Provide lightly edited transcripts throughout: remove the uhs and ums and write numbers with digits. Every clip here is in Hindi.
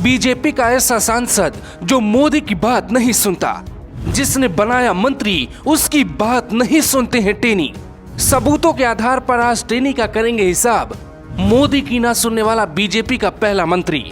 बीजेपी का ऐसा सांसद जो मोदी की बात नहीं सुनता, जिसने बनाया मंत्री उसकी बात नहीं सुनते हैं टेनी। सबूतों के आधार पर आज टेनी का करेंगे हिसाब, मोदी की ना सुनने वाला बीजेपी का पहला मंत्री।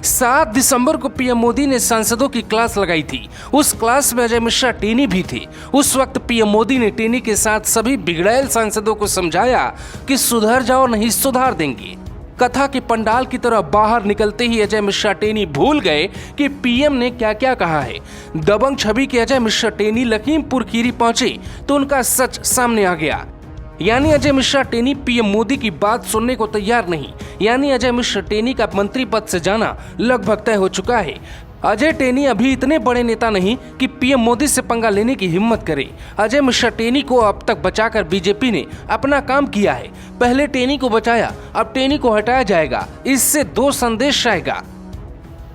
7 दिसंबर को पीएम मोदी ने सांसदों की क्लास लगाई थी। उस क्लास में अजय मिश्रा टेनी भी थे। उस वक्त पीएम मोदी ने टेनी के साथ सभी बिगड़ैल सांसदों को समझाया कि सुधर जाओ नहीं सुधार देंगे। कथा के पंडाल की तरह बाहर निकलते ही अजय मिश्रा टेनी भूल गए कि पीएम ने क्या क्या कहा है। दबंग छवि के अजय मिश्रा टेनी लखीमपुर खीरी पहुंचे तो उनका सच सामने आ गया। यानी अजय मिश्रा टेनी पीएम मोदी की बात सुनने को तैयार नहीं। यानी अजय मिश्रा टेनी का मंत्री पद से जाना लगभग तय हो चुका है। अजय टेनी अभी इतने बड़े नेता नहीं कि पीएम मोदी से पंगा लेने की हिम्मत करे। अजय मिश्रा टेनी को अब तक बचाकर बीजेपी ने अपना काम किया है। पहले टेनी को बचाया, अब टेनी को हटाया जाएगा। इससे 2 संदेश आएगा।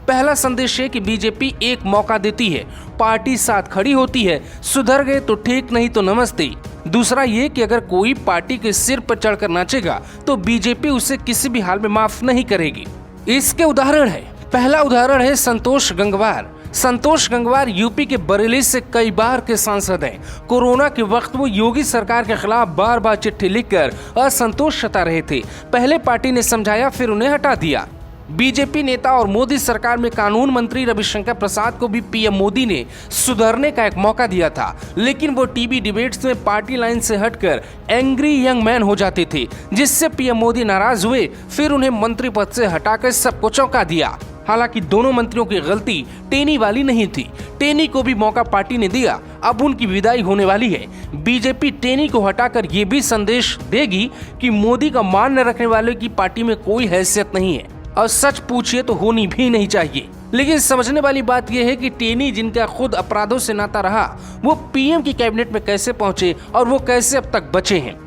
पहला संदेश है कि बीजेपी एक मौका देती है, पार्टी साथ खड़ी होती है, सुधर गए तो ठीक नहीं तो नमस्ते। दूसरा ये कि अगर कोई पार्टी के सिर पर चढ़कर नाचेगा तो बीजेपी उसे किसी भी हाल में माफ नहीं करेगी। इसके उदाहरण है, पहला उदाहरण है संतोष गंगवार। संतोष गंगवार यूपी के बरेली से कई बार के सांसद हैं। कोरोना के वक्त वो योगी सरकार के खिलाफ बार बार चिट्ठी लिखकर असंतोष जता रहे थे। पहले पार्टी ने समझाया, फिर उन्हें हटा दिया। बीजेपी नेता और मोदी सरकार में कानून मंत्री रविशंकर प्रसाद को भी पीएम मोदी ने सुधरने का एक मौका दिया था, लेकिन वो टीवी डिबेट्स में पार्टी लाइन से हटकर एंग्री यंग मैन हो जाते थे, जिससे पीएम मोदी नाराज हुए। फिर उन्हें मंत्री पद से हटाकर सबको चौंका दिया। हालांकि दोनों मंत्रियों की गलती टेनी वाली नहीं थी। टेनी को भी मौका पार्टी ने दिया, अब उनकी विदाई होने वाली है। बीजेपी टेनी को हटाकर ये भी संदेश देगी कि मोदी का मान न रखने वाले की पार्टी में कोई हैसियत नहीं है, और सच पूछिए तो होनी भी नहीं चाहिए। लेकिन समझने वाली बात यह है कि टेनी, जिनका खुद अपराधों से नाता रहा, वो पीएम की कैबिनेट में कैसे पहुंचे और वो कैसे अब तक बचे हैं।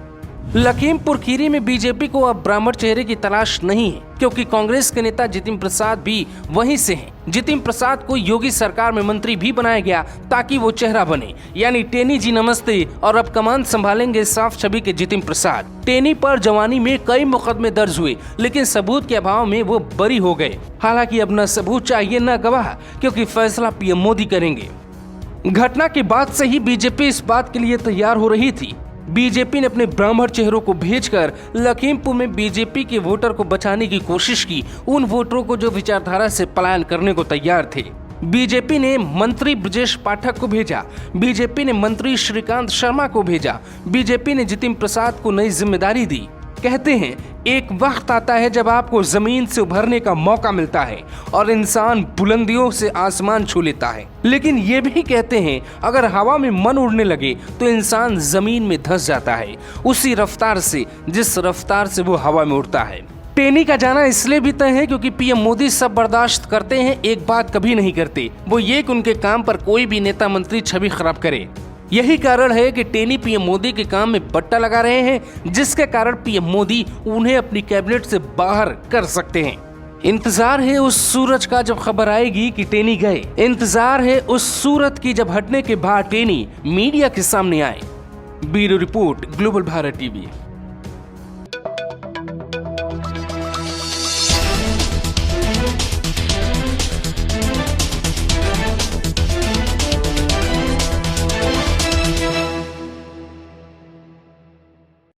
लखीमपुर खीरी में बीजेपी को अब ब्राह्मण चेहरे की तलाश नहीं है, क्योंकि कांग्रेस के नेता जितिन प्रसाद भी वहीं से हैं। जितिन प्रसाद को योगी सरकार में मंत्री भी बनाया गया ताकि वो चेहरा बने। यानी टेनी जी नमस्ते, और अब कमान संभालेंगे साफ छवि के जितिन प्रसाद। टेनी पर जवानी में कई मुकदमे दर्ज हुए, लेकिन सबूत के अभाव में वो बरी हो गए। हालांकि अब न सबूत चाहिए न गवाह, क्योंकि फैसला पीएम मोदी करेंगे। घटना के बाद से ही बीजेपी इस बात के लिए तैयार हो रही थी। बीजेपी ने अपने ब्राह्मण चेहरों को भेजकर लखीमपुर में बीजेपी के वोटर को बचाने की कोशिश की, उन वोटरों को जो विचारधारा से पलायन करने को तैयार थे। बीजेपी ने मंत्री ब्रजेश पाठक को भेजा, बीजेपी ने मंत्री श्रीकांत शर्मा को भेजा, बीजेपी ने जितिन प्रसाद को नई जिम्मेदारी दी। कहते हैं एक वक्त आता है जब आपको जमीन से उभरने का मौका मिलता है और इंसान बुलंदियों से आसमान छू लेता है। लेकिन ये भी कहते हैं अगर हवा में मन उड़ने लगे तो इंसान जमीन में धंस जाता है, उसी रफ्तार से जिस रफ्तार से वो हवा में उड़ता है। टेनी का जाना इसलिए भी तय है क्योंकि पीएम मोदी सब बर्दाश्त करते हैं, एक बात कभी नहीं करते, वो ये कि उनके काम पर कोई भी नेता मंत्री छवि खराब करे। यही कारण है कि टेनी पीएम मोदी के काम में बट्टा लगा रहे हैं, जिसके कारण पीएम मोदी उन्हें अपनी कैबिनेट से बाहर कर सकते हैं। इंतजार है उस सूरज का जब खबर आएगी कि टेनी गए। इंतजार है उस सूरत की जब हटने के बाद टेनी मीडिया के सामने आए। Bureau report, global Bharat TV.